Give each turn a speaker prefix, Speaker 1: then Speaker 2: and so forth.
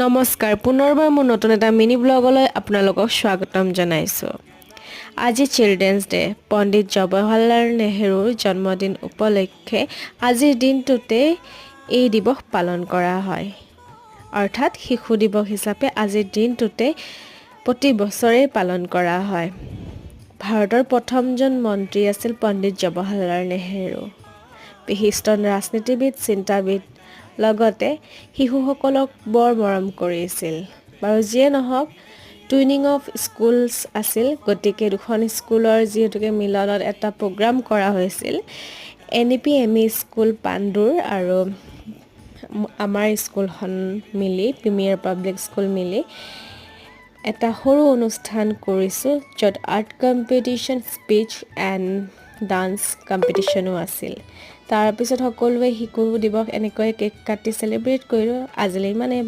Speaker 1: নমস্কাৰ পুনৰবাৰ মোৰ নতুন এটা মিনি ব্লগলৈ আপোনালোকক স্বাগতম জনাইছোঁ। আজি চিলড্ৰেনছ ডে পণ্ডিত জৱাহৰলাল নেহৰুৰ জন্মদিন উপলক্ষে আজিৰ দিনটোতে এই দিৱস পালন কৰা হয়। অৰ্থাৎ শিশু দিৱস হিচাপে আজিৰ দিনটোতে প্ৰতি বছৰে পালন কৰা হয়। ভাৰতৰ প্ৰথমজন মন্ত্ৰী আছিল পণ্ডিত জৱাহৰলাল নেহৰু। বিশিষ্ট ৰাজনীতিবিদ চিন্তাবিদ লগতে শিশুসকলক বৰ মৰম কৰিছিল। বাৰু যিয়ে নহওক টুইনিং অফ স্কুলছ আছিল, গতিকে দুখন স্কুলৰ যিহেতুকে মিলনত এটা প্ৰগ্ৰাম কৰা হৈছিল। NEP ME স্কুল পাণ্ডুৰ আৰু আমাৰ স্কুলখন মিলি প্ৰিমিয়াৰ পাব্লিক স্কুল মিলি এটা সৰু অনুষ্ঠান কৰিছোঁ, য'ত art competition, speech and dance কম্পিটিশ্যনো আছিল। তাৰপিছত সকলোৱে শিশু দিৱস এনেকৈ কেক কাটি চেলিব্ৰেট কৰিলোঁ। আজিলৈ ইমানেই।